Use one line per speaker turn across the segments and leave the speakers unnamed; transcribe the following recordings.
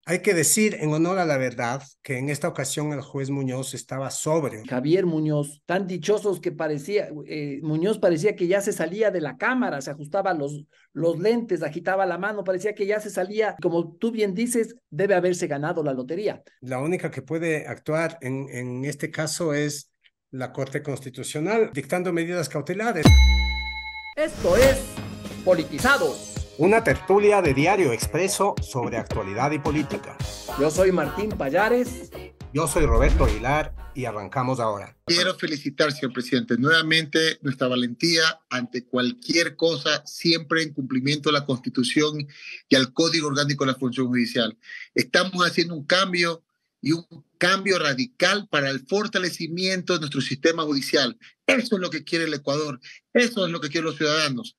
Hay que decir, en honor a la verdad, que en esta ocasión el juez Muñoz estaba sobrio.
Javier Muñoz, tan dichosos que parecía, Muñoz parecía que ya se salía de la cámara, se ajustaba los lentes, agitaba la mano, parecía que ya se salía, como tú bien dices, debe haberse ganado la lotería.
La única que puede actuar en este caso es la Corte Constitucional, dictando medidas cautelares.
Esto es Politizados.
Una tertulia de Diario Expreso sobre actualidad y política.
Yo soy Martín Payares.
Yo soy Roberto Aguilar y arrancamos ahora.
Quiero felicitar, señor presidente, nuevamente nuestra valentía ante cualquier cosa, siempre en cumplimiento a la Constitución y al Código Orgánico de la Función Judicial. Estamos haciendo un cambio y un cambio radical para el fortalecimiento de nuestro sistema judicial. Eso es lo que quiere el Ecuador, eso es lo que quieren los ciudadanos.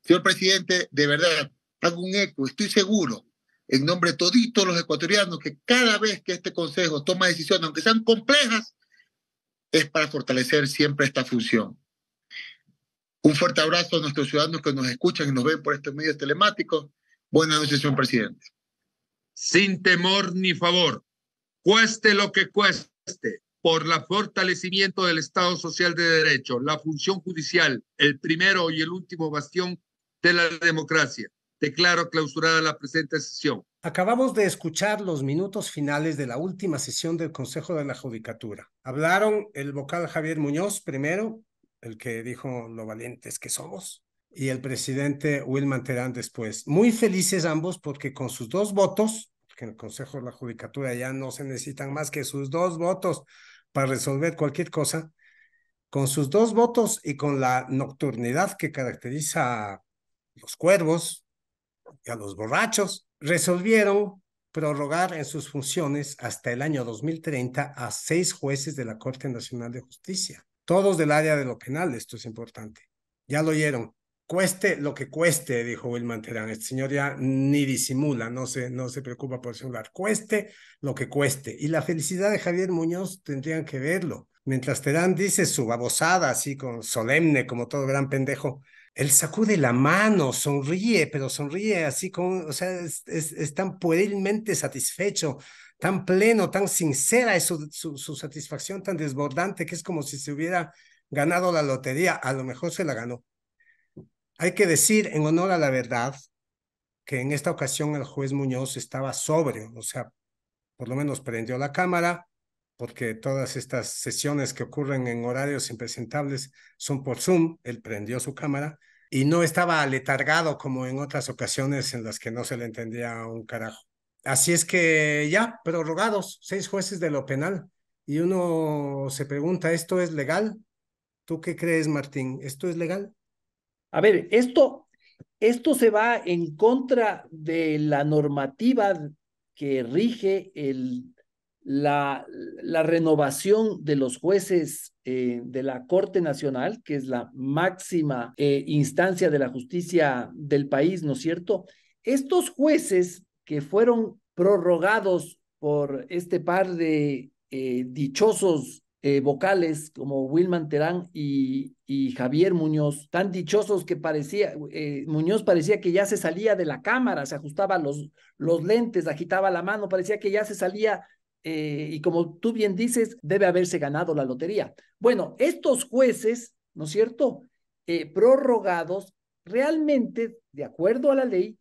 Señor presidente, de verdad, hago un eco, estoy seguro, en nombre de toditos los ecuatorianos, que cada vez que este Consejo toma decisiones, aunque sean complejas, es para fortalecer siempre esta función. Un fuerte abrazo a nuestros ciudadanos que nos escuchan y nos ven por estos medios telemáticos. Buenas noches, señor presidente.
Sin temor ni favor, cueste lo que cueste, por el fortalecimiento del Estado Social de Derecho, la función judicial, el primero y el último bastión de la democracia. Declaro clausurada la presente sesión.
Acabamos de escuchar los minutos finales de la última sesión del Consejo de la Judicatura. Hablaron el vocal Javier Muñoz primero, el que dijo lo valientes que somos, y el presidente Wilman Terán después. Muy felices ambos porque con sus dos votos, porque en el Consejo de la Judicatura ya no se necesitan más que sus dos votos para resolver cualquier cosa, con sus dos votos y con la nocturnidad que caracteriza a los cuervos y a los borrachos, resolvieron prorrogar en sus funciones hasta el año 2030 a 6 jueces de la Corte Nacional de Justicia, todos del área de lo penal. Esto es importante. Ya lo oyeron. Cueste lo que cueste, dijo Wilman Terán. Este señor ya ni disimula, no se preocupa por celular. Cueste lo que cueste. Y la felicidad de Javier Muñoz tendrían que verlo. Mientras Terán dice su babosada, así con solemne, como todo gran pendejo, él sacude la mano, sonríe, pero sonríe así con, o sea, es tan puerilmente satisfecho, tan pleno, tan sincera es su satisfacción tan desbordante que es como si se hubiera ganado la lotería. A lo mejor se la ganó. Hay que decir, en honor a la verdad, que en esta ocasión el juez Muñoz estaba sobrio, o sea, por lo menos prendió la cámara, porque todas estas sesiones que ocurren en horarios impresentables son por Zoom. Él prendió su cámara y no estaba aletargado como en otras ocasiones en las que no se le entendía un carajo. Así es que ya, prorrogados, 6 jueces de lo penal. Y uno se pregunta, ¿esto es legal? ¿Tú qué crees, Martín? ¿Esto es legal?
A ver, esto se va en contra de la normativa que rige la renovación de los jueces de la Corte Nacional, que es la máxima instancia de la justicia del país, ¿no es cierto? Estos jueces que fueron prorrogados por este par de dichosos vocales como Wilman Terán y Javier Muñoz, tan dichosos que Muñoz parecía que ya se salía de la cámara, se ajustaba los lentes, agitaba la mano, parecía que ya se salía, y como tú bien dices, debe haberse ganado la lotería. Bueno, estos jueces, ¿no es cierto?, prorrogados, realmente, de acuerdo a la ley,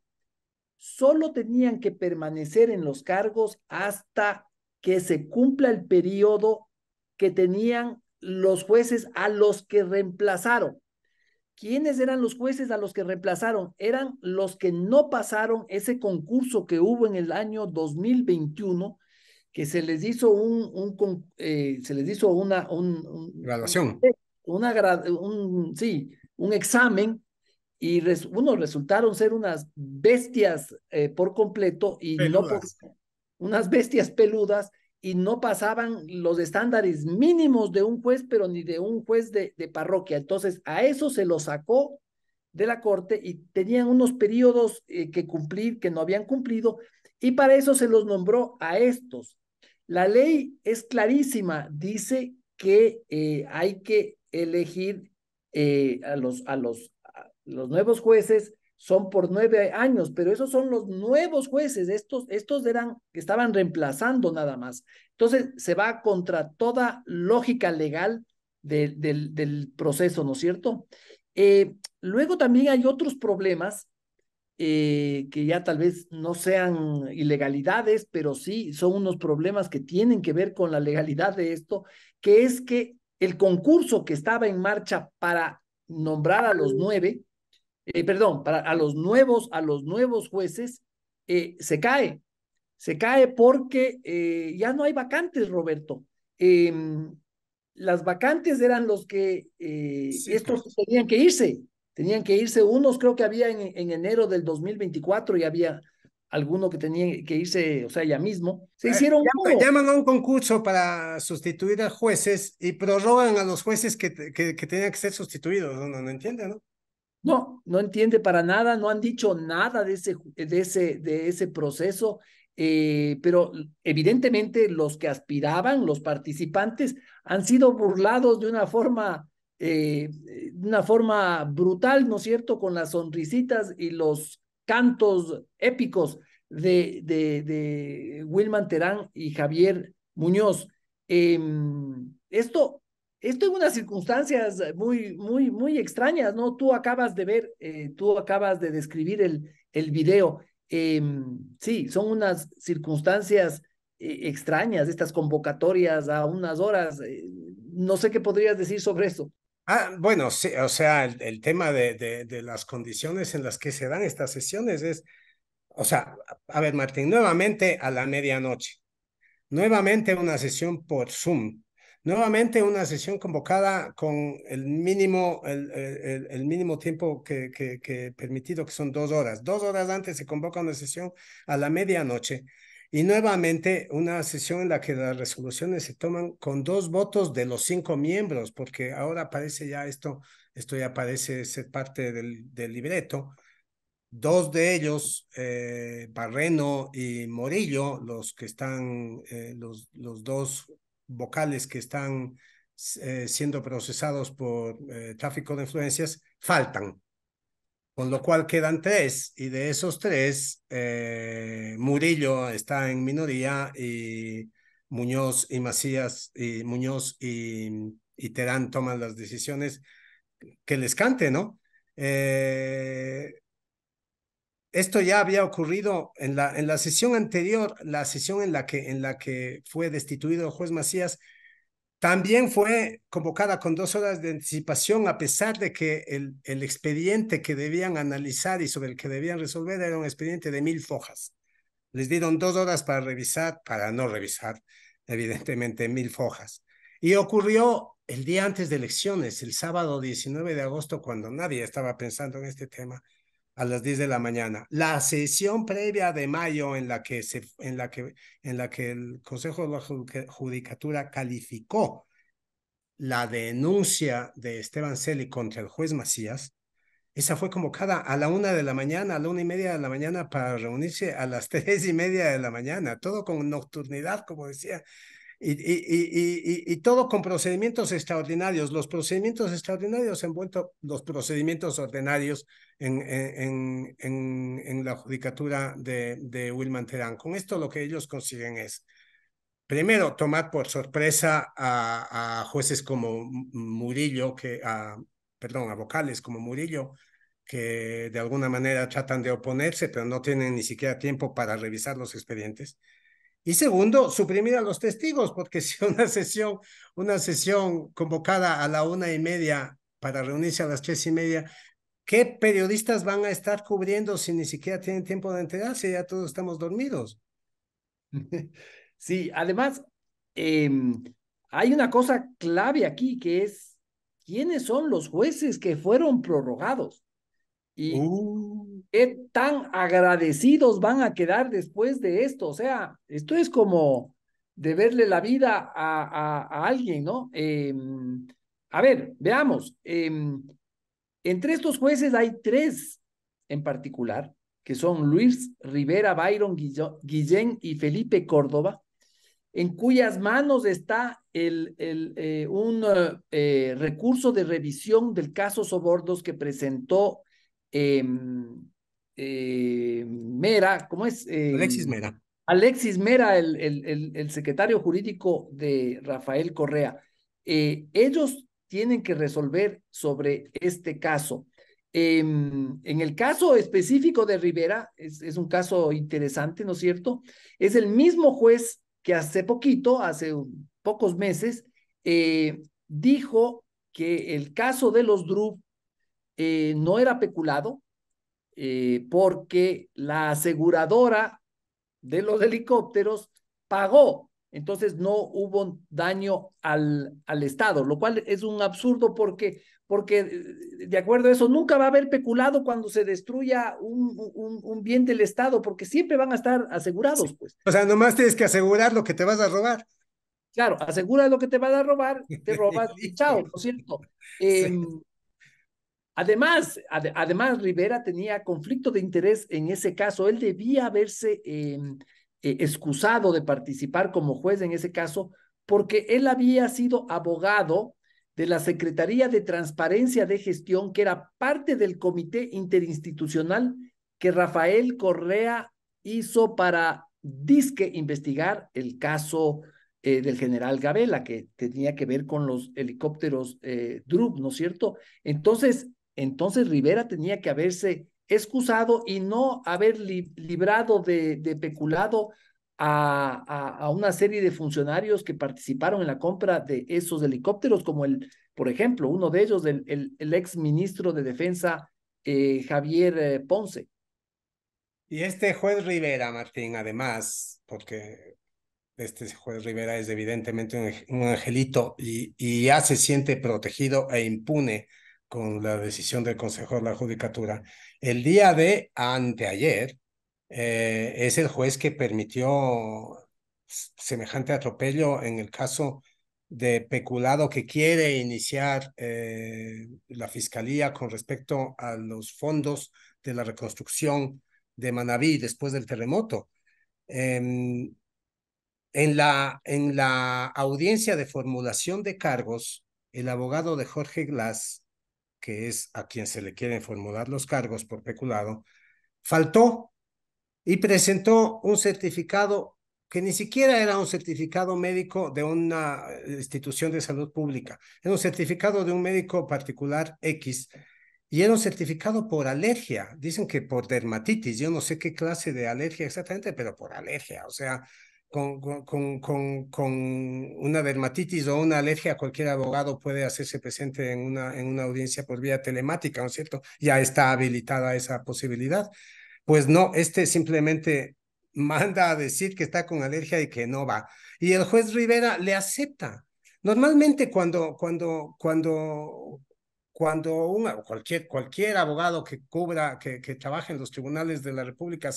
solo tenían que permanecer en los cargos hasta que se cumpla el periodo que tenían los jueces a los que reemplazaron. ¿Quiénes eran los jueces a los que reemplazaron? Eran los que no pasaron ese concurso que hubo en el año 2021, que se les hizo se les hizo
Graduación.
un examen y unos resultaron ser unas bestias por completo y
Peludas.
unas bestias peludas y no pasaban los estándares mínimos de un juez, pero ni de un juez de parroquia. Entonces, a eso se lo sacó de la corte y tenían unos periodos que cumplir, que no habían cumplido, y para eso se los nombró a estos. La ley es clarísima, dice que hay que elegir a los nuevos jueces son por 9 años, pero esos son los nuevos jueces, estos eran que estaban reemplazando nada más. Entonces se va contra toda lógica legal del proceso, ¿no es cierto? Luego también hay otros problemas que ya tal vez no sean ilegalidades, pero sí son unos problemas que tienen que ver con la legalidad de esto, que es que el concurso que estaba en marcha para nombrar a los 9, perdón, para a los nuevos jueces, se cae porque ya no hay vacantes, Roberto. Eh, las vacantes eran los que
Sí,
estos
pues.
tenían que irse unos, creo que había en enero del 2024 y había alguno que tenía que irse, o sea, ya mismo. Se hicieron como,
Llaman a un concurso para sustituir a jueces y prorrogan a los jueces que tenían que ser sustituidos. No entiende, ¿no?
no entiende para nada, no han dicho nada de ese proceso, pero evidentemente los que aspiraban, los participantes, han sido burlados de una forma brutal, ¿no es cierto?, con las sonrisitas y los cantos épicos de Wilman Terán y Javier Muñoz. Eh, esto esto en unas circunstancias muy extrañas, ¿no? Tú acabas de describir el video. Sí, son unas circunstancias extrañas, estas convocatorias a unas horas. No sé qué podrías decir sobre eso.
Bueno, sí, o sea, el tema de las condiciones en las que se dan estas sesiones es, o sea, a ver, Martín, nuevamente a la medianoche. Nuevamente una sesión por Zoom. Nuevamente una sesión convocada con el mínimo tiempo que permitido, que son 2 horas. 2 horas antes se convoca una sesión a la medianoche. Y nuevamente una sesión en la que las resoluciones se toman con 2 votos de los 5 miembros, porque ahora parece ya esto ya parece ser parte del libreto. Dos de ellos, Barreno y Morillo, los que están, los dos vocales que están siendo procesados por tráfico de influencias, faltan, con lo cual quedan tres, y de esos tres, Murillo está en minoría y Muñoz y Macías, y Muñoz y Terán toman las decisiones que les cante, ¿no? Esto ya había ocurrido en la sesión anterior, la sesión en la que fue destituido el juez Macías, también fue convocada con 2 horas de anticipación, a pesar de que el expediente que debían analizar y sobre el que debían resolver era un expediente de 1000 hojas. Les dieron 2 horas para revisar, para no revisar, evidentemente, 1000 hojas. Y ocurrió el día antes de elecciones, el sábado 19 de agosto, cuando nadie estaba pensando en este tema, a las 10 de la mañana. La sesión previa de mayo en la que el Consejo de la Judicatura calificó la denuncia de Esteban Celi contra el juez Macías, esa fue convocada a la 1 de la mañana, a la 1:30 de la mañana, para reunirse a las 3:30 de la mañana, todo con nocturnidad, como decía, y todo con procedimientos extraordinarios. Los procedimientos extraordinarios han vuelto los procedimientos ordinarios en la judicatura de Wilman Terán. Con esto lo que ellos consiguen es, primero, tomar por sorpresa a jueces como Murillo, perdón, a vocales como Murillo, que de alguna manera tratan de oponerse, pero no tienen ni siquiera tiempo para revisar los expedientes. Y segundo, suprimir a los testigos, porque si una sesión convocada a la 1:30 para reunirse a las 3:30, ¿qué periodistas van a estar cubriendo si ni siquiera tienen tiempo de enterarse? Ya todos estamos dormidos.
Sí, además, eh, hay una cosa clave aquí que es quiénes son los jueces que fueron prorrogados y
Uh,
qué tan agradecidos van a quedar después de esto. O sea, esto es como deberle la vida a alguien, ¿no? A ver, veamos. Entre estos jueces hay tres en particular, que son Luis Rivera, Byron Guillén y Felipe Córdoba, en cuyas manos está un recurso de revisión del caso Sobordos que presentó Mera, ¿cómo es?
Alexis Mera.
Alexis Mera, el secretario jurídico de Rafael Correa. Ellos tienen que resolver sobre este caso. En el caso específico de Rivera, es un caso interesante, ¿no es cierto? Es el mismo juez que hace poquito, hace pocos meses, dijo que el caso de los DRUP no era peculado, porque la aseguradora de los helicópteros pagó. Entonces no hubo daño al Estado, lo cual es un absurdo porque de acuerdo a eso nunca va a haber peculado cuando se destruya un bien del Estado, porque siempre van a estar asegurados,
Sí.
pues.
O sea, nomás tienes que asegurar lo que te vas a robar.
Claro, asegura lo que te van a robar, te robas y
Listo.
chao, ¿no es cierto?
Sí.
Además, Rivera tenía conflicto de interés en ese caso. Él debía haberse excusado de participar como juez en ese caso porque él había sido abogado de la Secretaría de Transparencia de Gestión, que era parte del comité interinstitucional que Rafael Correa hizo para disque investigar el caso del general Gabela, que tenía que ver con los helicópteros DRUP, ¿no es cierto? Entonces Rivera tenía que haberse excusado y no haber librado de peculado a una serie de funcionarios que participaron en la compra de esos helicópteros, como por ejemplo, uno de ellos, el ex ministro de Defensa, Javier Ponce.
Y este juez Rivera, Martín, además, porque este juez Rivera es evidentemente un angelito y ya se siente protegido e impune con la decisión del Consejo de la Judicatura. El día de anteayer es el juez que permitió semejante atropello en el caso de peculado que quiere iniciar la Fiscalía con respecto a los fondos de la reconstrucción de Manabí después del terremoto. Eh, en la audiencia de formulación de cargos, el abogado de Jorge Glass, que es a quien se le quieren formular los cargos por peculado, faltó y presentó un certificado que ni siquiera era un certificado médico de una institución de salud pública, era un certificado de un médico particular X y era un certificado por alergia. Dicen que por dermatitis, yo no sé qué clase de alergia exactamente, pero por alergia, o sea, con una dermatitis o una alergia, cualquier abogado puede hacerse presente en una audiencia por vía telemática, ¿no es cierto? Ya está habilitada esa posibilidad. Pues no, este simplemente manda a decir que está con alergia y que no va. Y el juez Rivera le acepta. Normalmente cuando cualquier abogado que cubra, que trabaje en los tribunales de la República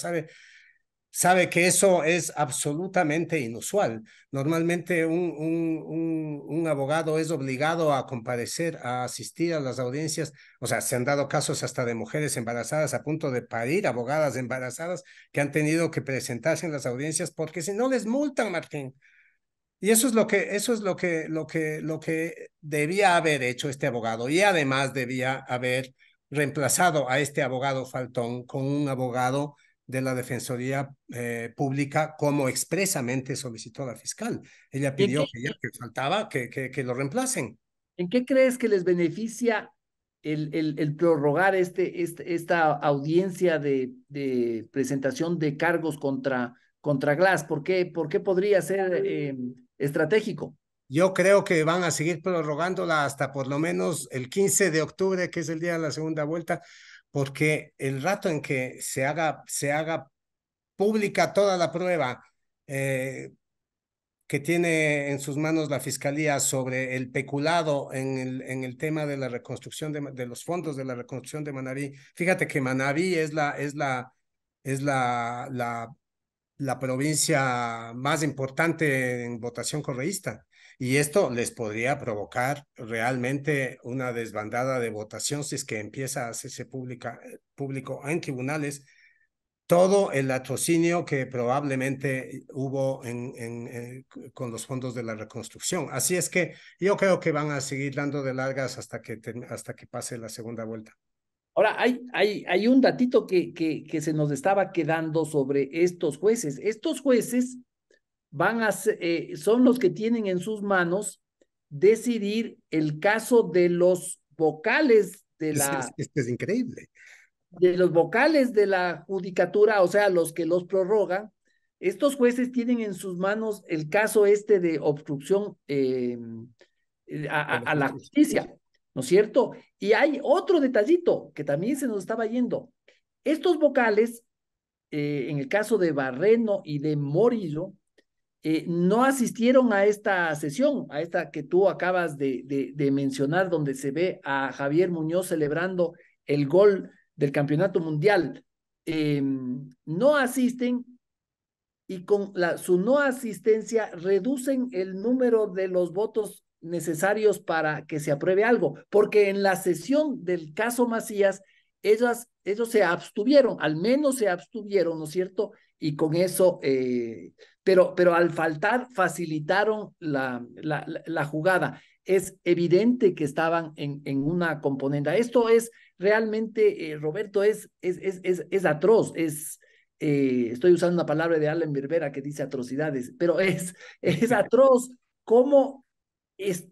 sabe que eso es absolutamente inusual. Normalmente un abogado es obligado a comparecer, a asistir a las audiencias. O sea, se han dado casos hasta de mujeres embarazadas a punto de parir, abogadas embarazadas que han tenido que presentarse en las audiencias porque si no les multan, Martín. Y lo que debía haber hecho este abogado. Y además debía haber reemplazado a este abogado faltón con un abogado de la Defensoría Pública, como expresamente solicitó la fiscal. Ella
¿Y
pidió que ya que faltaba que lo reemplacen.
en qué crees que les beneficia el prorrogar esta audiencia de presentación de cargos contra Glass? ¿Por qué podría ser estratégico?
Yo creo que van a seguir prorrogándola hasta por lo menos el 15 de octubre, que es el día de la segunda vuelta, porque el rato en que se haga pública toda la prueba eh, que tiene en sus manos la Fiscalía sobre el peculado en el tema de la reconstrucción de los fondos de la reconstrucción de Manabí. Fíjate que Manabí es la provincia más importante en votación correísta. Y esto les podría provocar realmente una desbandada de votación si es que empieza a hacerse público en tribunales todo el latrocinio que probablemente hubo con los fondos de la reconstrucción. Así es que yo creo que van a seguir dando de largas hasta que pase la segunda vuelta.
Ahora, hay un datito que se nos estaba quedando sobre estos jueces. Estos jueces son los que tienen en sus manos decidir el caso de los vocales
Es increíble.
de los vocales de la judicatura, o sea, los que los prorrogan. Estos jueces tienen en sus manos el caso este de obstrucción a la justicia, ¿no es cierto? Y hay otro detallito que también se nos estaba yendo. Estos vocales, en el caso de Barreno y de Morillo, no asistieron a esta sesión, a esta que tú acabas de mencionar, donde se ve a Javier Muñoz celebrando el gol del campeonato mundial. No asisten y con su no asistencia reducen el número de los votos necesarios para que se apruebe algo, porque en la sesión del caso Macías, ellos se abstuvieron, al menos se abstuvieron, ¿no es cierto? Y con eso, pero al faltar facilitaron la jugada. Es evidente que estaban en una componenda. Esto es realmente, Roberto, es atroz, estoy usando una palabra de Alan Berbera que dice atrocidades, pero es atroz cómo es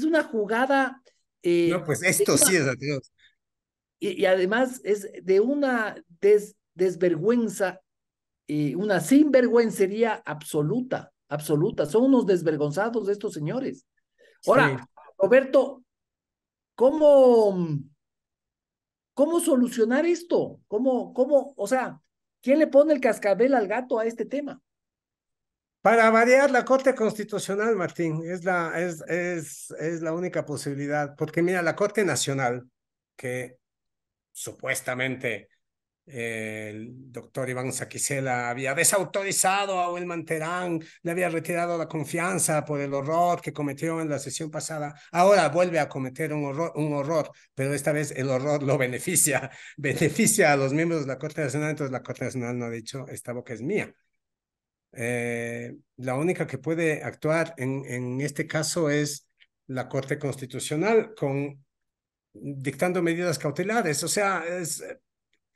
una jugada.
No, pues esto sí es atroz.
Y además es de una desvergüenza, una sinvergüencería absoluta, absoluta. Son unos desvergonzados de estos señores. Ahora, sí. Roberto, ¿cómo solucionar esto? O sea, ¿quién le pone el cascabel al gato a este tema?
Para variar, la Corte Constitucional, Martín, es la única posibilidad, porque mira, la Corte Nacional, que supuestamente el doctor Iván Saquicela había desautorizado a Wilman Terán, le había retirado la confianza por el horror que cometió en la sesión pasada. Ahora vuelve a cometer un horror, pero esta vez el horror lo beneficia a los miembros de la Corte Nacional, entonces la Corte Nacional no ha dicho, esta boca es mía. La única que puede actuar en este caso es la Corte Constitucional dictando medidas cautelares, o sea,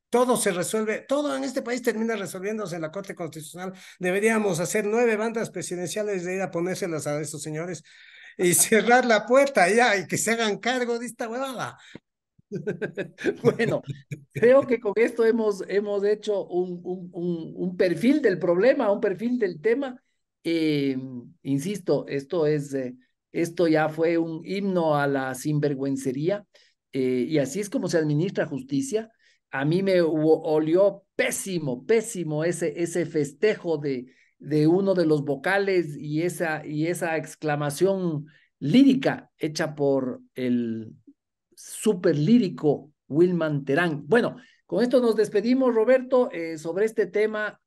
todo se resuelve, todo en este país termina resolviéndose en la Corte Constitucional. Deberíamos hacer 9 bandas presidenciales de ir a ponérselas a esos señores y cerrar la puerta ya y que se hagan cargo de esta huevada.
Bueno, creo que con esto hemos hecho un perfil del problema, un perfil del tema. Insisto, esto ya fue un himno a la sinvergüencería, y así es como se administra justicia. A mí me olió pésimo ese festejo de uno de los vocales y esa exclamación lírica hecha por el súper lírico Wilman Terán. Bueno, con esto nos despedimos, Roberto. Sobre este tema,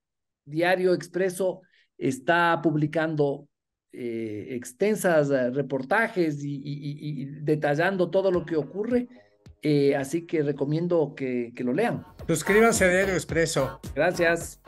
Diario Expreso está publicando extensas reportajes y detallando todo lo que ocurre. Así que recomiendo que lo lean.
Suscríbanse a Diario Expreso.
Gracias.